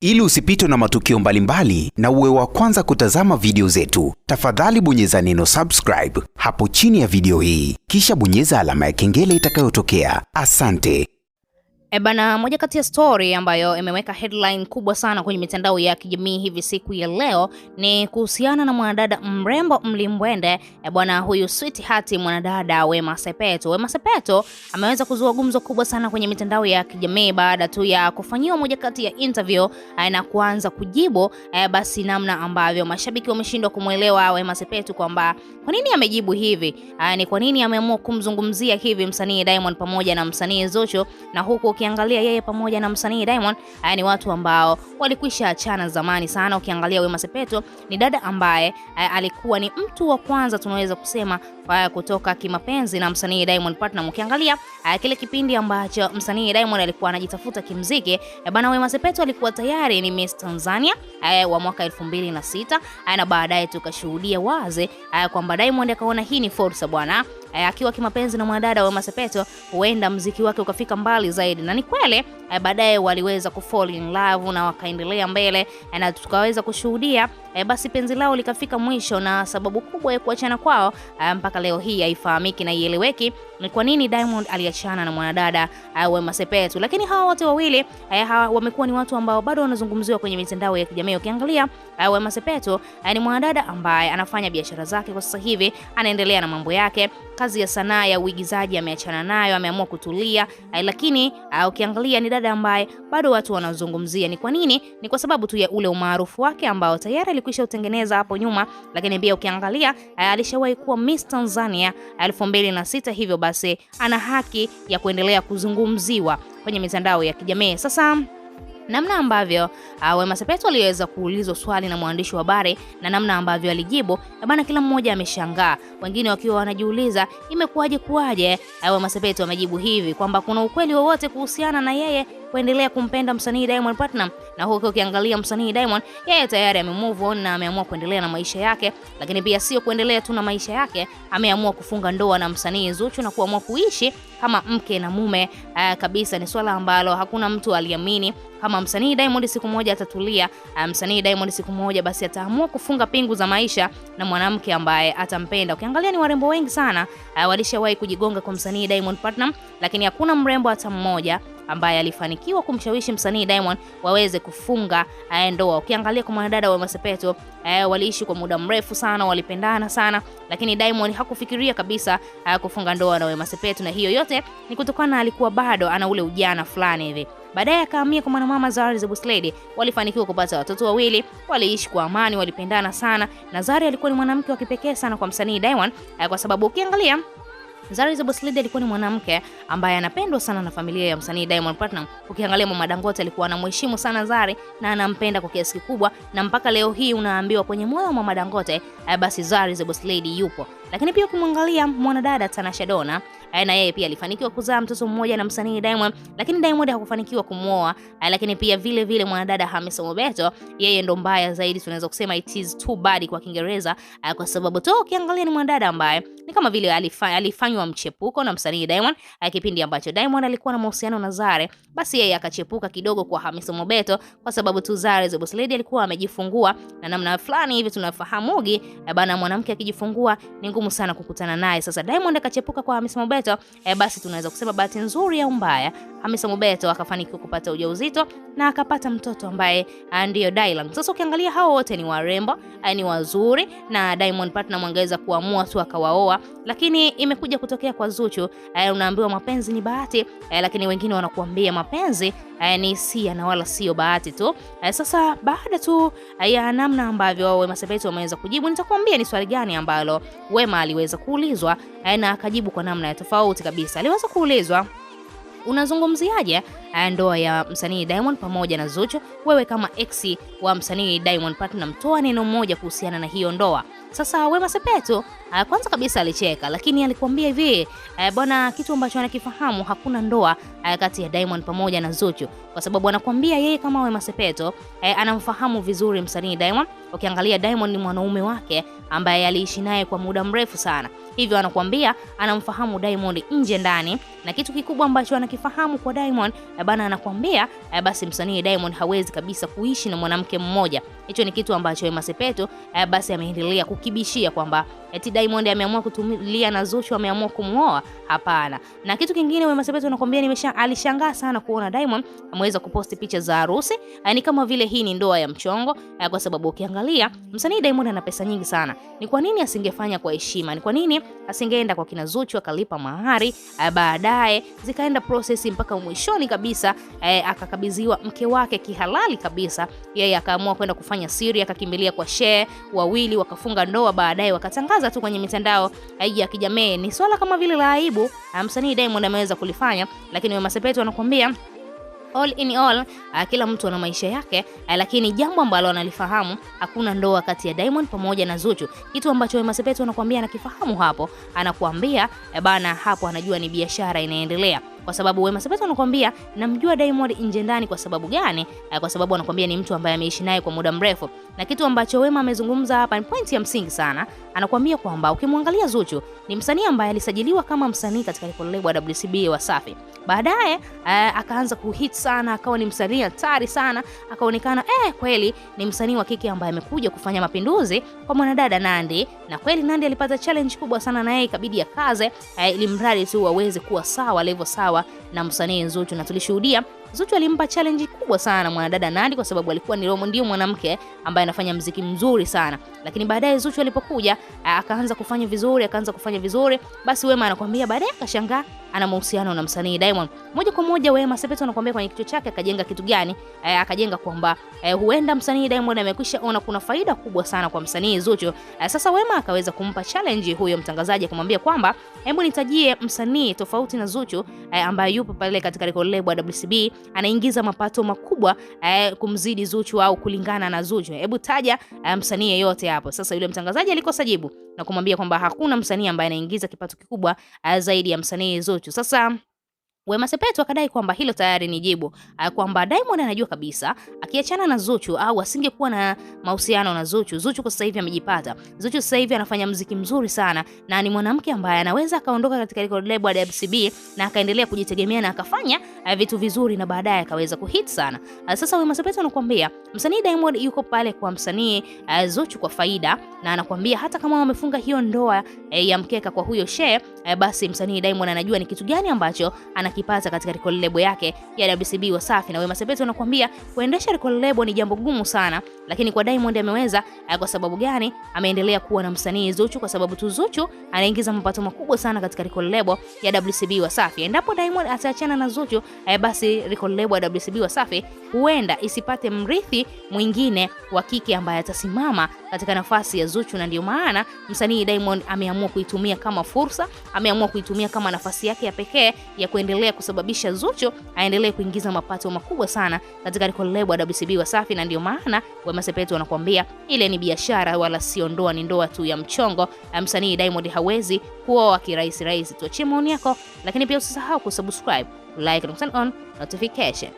Ili usipitwe na matukio mbalimbali na uwe wa kwanza kutazama video zetu, tafadhali bonyeza neno subscribe hapo chini ya video hii, kisha bonyeza alama ya kengele itakayotokea. Asante. Bana, moja kati ya story ambayo imeweka headline kubwa sana kwenye mitandao ya kijamii hivi siku ya leo ni kuhusiana na mwanadada mrembo mlimbwende. Bwana, huyu sweetheart mwanadada Wema Sepetu. Wema Sepetu ameweza kuzua gumzo kubwa sana kwenye mitandao ya kijamii baada tu ya kufanyiwa moja kati ya interview na kuanza kujibu basi namna ambavyo mashabiki wameshindwa kumuelewa Wema Sepetu kwamba kwa nini amejibu hivi, ni kwa nini ameamua kumzungumzia hivi msanii Diamond pamoja na msanii Zuchu, na huku ukiangalia yeye pamoja na msanii Diamond ni watu ambao walikwisha achana zamani sana. Ukiangalia Wema Sepetu ni dada ambaye alikuwa ni mtu wa kwanza tunaweza kusema kutoka kimapenzi na msanii Diamond Platnumz. Ukiangalia kile kipindi ambacho msanii Diamond alikuwa anajitafuta kimuziki, bana, Wema Sepetu alikuwa tayari ni Miss Tanzania wa mwaka 2006 na baadaye tukashuhudia wazi kwamba Diamond akaona hii ni fursa bwana, akiwa kimapenzi na mwanadada Wema Sepetu huenda muziki wake ukafika mbali zaidi, na ni kweli baadaye waliweza kufall in love na wakaendelea mbele na tukaweza kushuhudia basi penzi lao likafika mwisho, na sababu kubwa ya kuachana kwao mpaka leo hii haifahamiki na ieleweki ni kwa nini Diamond aliachana na mwanadada Wema Sepetu. Lakini hawa wote wawili wamekuwa ni watu ambao bado wanazungumziwa kwenye mitandao ya kijamii. Ukiangalia Wema Sepetu ni mwanadada ambaye anafanya biashara zake kwa sasa hivi, anaendelea na mambo yake, kazi ya sanaa ya uigizaji ameachana nayo, ameamua kutulia. Lakini ukiangalia ni dada ambaye bado watu wanazungumzia. Ni kwa nini? Ni kwa sababu tu ya ule umaarufu wake ambao tayari alikwisha utengeneza hapo nyuma, lakini pia ukiangalia alishawahi kuwa Miss Tanzania 2006, hivyo basi ana haki ya kuendelea kuzungumziwa kwenye mitandao ya kijamii. Sasa namna ambavyo Wema Sepetu aliweza kuulizwa swali na mwandishi wa habari na namna ambavyo alijibu, bana, kila mmoja ameshangaa, wengine wakiwa wanajiuliza kuaje Wema Sepetu amejibu hivi, kwamba kuna ukweli wowote kuhusiana na yeye kuendelea kumpenda msanii Diamond Platnumz. Na huko ukiangalia msanii Diamond, yeye tayari amemove on na ameamua kuendelea na maisha yake, lakini pia sio kuendelea tu na maisha yake, ameamua kufunga ndoa na msanii Zuchu na kuamua kuishi kama mke na mume kabisa. Ni swala ambalo hakuna mtu aliamini kama msanii Diamond siku moja atatulia, msanii Diamond siku moja basi ataamua kufunga pingu za maisha na mwanamke ambaye atampenda. Ukiangalia ni warembo wengi sana walishawahi kujigonga kwa msanii Diamond Platnumz, lakini hakuna mrembo hata mmoja ambaye alifanikiwa kumshawishi msanii Diamond waweze kufunga ndoa. Ukiangalia kwa mwanadada Wema Sepetu waliishi kwa muda mrefu sana, walipendana sana, lakini Diamond hakufikiria kabisa kufunga ndoa na Wema Sepetu, na hiyo yote ni kutokana alikuwa bado ana ule ujana fulani hivi. Baadaye akahamia kwa mwanamama Zari the Boss Lady, walifanikiwa kupata watoto wawili, waliishi kwa amani, walipendana sana, na Zari alikuwa ni mwanamke wa kipekee sana kwa msanii Diamond kwa sababu ukiangalia Zari the Boss Lady alikuwa ni mwanamke ambaye anapendwa sana na familia ya msanii Diamond Platnumz. Ukiangalia Mama Dangote alikuwa anamheshimu sana Zari na anampenda kwa kiasi kikubwa, na mpaka leo hii unaambiwa kwenye moyo wa Mama Dangote basi Zari the Boss Lady yupo. Lakini pia ukimwangalia mwanadada Tanasha Donna, na yeye pia alifanikiwa kuzaa mtoto mmoja na msanii Diamond, lakini Diamond hakufanikiwa kumuoa. Lakini pia vile vile mwanadada Hamisa Mobeto, yeye ndo mbaya zaidi, tunaweza kusema it is too bad kwa Kiingereza, kwa sababu tu ukiangalia ni mwanadada ambaye ni kama vile alifanywa mchepuko na msanii Diamond kipindi ambacho Diamond alikuwa na mahusiano na Zari, basi yeye akachepuka kidogo kwa Hamisa Mobeto kwa sababu tu Zari the Boss Lady alikuwa amejifungua, na namna fulani hivi tunafahamugi bana, mwanamke akijifungua ni ngumu sana kukutana naye. Sasa Diamond akachepuka kwa Hamisa Mobeto, basi tunaweza kusema bahati nzuri au mbaya, Hamisa Mobeto akafanikiwa kupata ujauzito na akapata mtoto ambaye ndio Dylan. Sasa ukiangalia hao wote ni warembo, ni wazuri, na Diamond Platnumz angeweza kuamua tu akawaoa, lakini imekuja kutokea kwa Zuchu. Unaambiwa mapenzi ni bahati, lakini wengine wanakuambia mapenzi ni hisia na wala sio bahati tu. Sasa baada tu ya namna ambavyo Wema Sepetu wameweza kujibu, nitakwambia ni swali gani ambalo Wema aliweza kuulizwa na akajibu kwa namna ya tofauti kabisa. Aliweza kuulizwa, unazungumziaje ndoa ya msanii Diamond pamoja na Zuchu? Wewe kama ex wa msanii Diamond Platnumz, toa neno moja kuhusiana na hiyo ndoa. Sasa Wema Sepetu kwanza kabisa alicheka, lakini alikwambia hivi bwana, kitu ambacho anakifahamu, hakuna ndoa kati ya Diamond pamoja na Zuchu, kwa sababu anakwambia yeye kama Wema Sepetu anamfahamu vizuri msanii Diamond. Ukiangalia Diamond ni mwanaume wake ambaye aliishi naye kwa muda mrefu sana, hivyo anakuambia anamfahamu Diamond nje ndani, na kitu kikubwa ambacho anakifahamu kwa Diamond bana anakuambia basi msanii Diamond hawezi kabisa kuishi na mwanamke mmoja. Hicho ni kitu ambacho Wema Sepetu basi ameendelea kukibishia kwamba eti Diamond ameamua kutulia na Zuchu, ameamua kumuoa. Hapana. Na kitu kingine Wema Sepetu anakuambia alishangaa sana kuona Diamond ameweza kuposti picha za harusi. Ni kama vile hii ni ndoa ya mchongo, kwa sababu ukiangalia msanii Diamond ana pesa nyingi sana. Ni kwa nini asingefanya kwa heshima? Ni kwa nini asingeenda kwa kina Zuchu akalipa mahari, baadaye zikaenda process mpaka mwishoni kabisa akakabidhiwa mke wake kihalali kabisa. Yeye akaamua kwenda kufanya siri, akakimbilia kwa shehe, wawili wakafunga ndoa, baadaye wakatangaza tu kwenye mitandao ya kijamii. Ni swala kama vile la aibu msanii Diamond ameweza kulifanya, lakini Wema Sepetu anakuambia all in all, kila mtu ana maisha yake, lakini jambo ambalo analifahamu, hakuna ndoa kati ya Diamond pamoja na Zuchu. Kitu ambacho Wema Sepetu anakuambia anakifahamu hapo, anakuambia bana hapo anajua ni biashara inaendelea. Kwa sababu Wema Sepetu anakuambia namjua Diamond nje ndani. Kwa sababu gani? Kwa sababu anakuambia ni mtu ambaye ameishi naye kwa muda mrefu. Na kitu ambacho Wema amezungumza hapa ni point ya msingi sana. Anakuambia kwamba ukimwangalia Zuchu ni msanii ambaye alisajiliwa kama msanii katika lebo ya WCB Wasafi. Baadaye akaanza kuhit sana, akawa ni msanii hatari sana, akaonekana kweli ni msanii wa kike ambaye amekuja kufanya mapinduzi kwa mwanadada Nandy. Na kweli Nandy alipata challenge kubwa sana na yeye ikabidi akaze ili mradi tu waweze kuwa sawa, level sawa na msanii Zuchu. Na tulishuhudia Zuchu alimpa challenge kubwa sana mwanadada Nandy kwa sababu alikuwa ndio mwanamke ambaye anafanya muziki mzuri sana. Lakini baadaye Zuchu alipokuja akaanza kufanya vizuri, basi Wema anakuambia baadaye akashangaa ana mahusiano na msanii Diamond. Moja kwa moja Wema Sepetu anakuambia kwenye kichwa chake akajenga kitu gani? Akajenga kwamba huenda msanii Diamond amekwisha ona kuna faida kubwa sana kwa msanii Zuchu. Sasa Wema akaweza kumpa challenge huyo mtangazaji, kumwambia kwamba hebu nitajie msanii tofauti na Zuchu ambaye yupo pale katika lebo ya WCB anaingiza mapato makubwa kumzidi Zuchu au kulingana na Zuchu. Hebu taja msanii yeyote hapo. Sasa yule mtangazaji alikosa jibu na kumwambia kwamba hakuna msanii ambaye anaingiza kipato kikubwa zaidi ya msanii Zuchu. Sasa Wema Sepetu akadai kwamba hilo tayari ni jibu, kwamba Diamond anajua kabisa akiachana na Zuchu au asingekuwa na mahusiano na Zuchu. Zuchu kwa sasa hivi amejipata. Zuchu sasa hivi anafanya muziki mzuri sana na ni mwanamke ambaye anaweza akaondoka katika lebo ya WCB na akaendelea kujitegemea na akafanya vitu vizuri na baadaye akaweza kuhit sana. Sasa Wema Sepetu anakuambia msanii Diamond yuko pale kwa msanii Zuchu kwa faida, na anakuambia hata kama wamefunga hiyo ndoa ya mkeka kwa huyo shehe, basi msanii Diamond anajua ni kitu gani ambacho anakipata katika record label yake ya WCB Wasafi. Na Wema Sepetu anakuambia kuendesha record label ni jambo gumu sana, lakini kwa Diamond ameweza. Kwa sababu gani? Ameendelea kuwa na msanii Zuchu kwa sababu tu Zuchu anaingiza mapato makubwa sana katika record label ya WCB Wasafi. Endapo Diamond ataachana na Zuchu, basi record label ya WCB Wasafi huenda isipate mrithi mwingine wa kike ambaye atasimama katika nafasi ya Zuchu, na ndio maana msanii Diamond ameamua kuitumia kama fursa, ameamua kuitumia kama nafasi yake ya pekee ya kuendelea kusababisha Zuchu aendelee kuingiza mapato makubwa sana katika record label ya WCB Wasafi. Na ndio maana Wema Sepetu anakuambia ile ni biashara wala sio ndoa, ni ndoa tu ya mchongo. Msanii Diamond hawezi kuoa kirahisi. Tuachie maoni yako, lakini pia usisahau kusubscribe, like na turn on notification.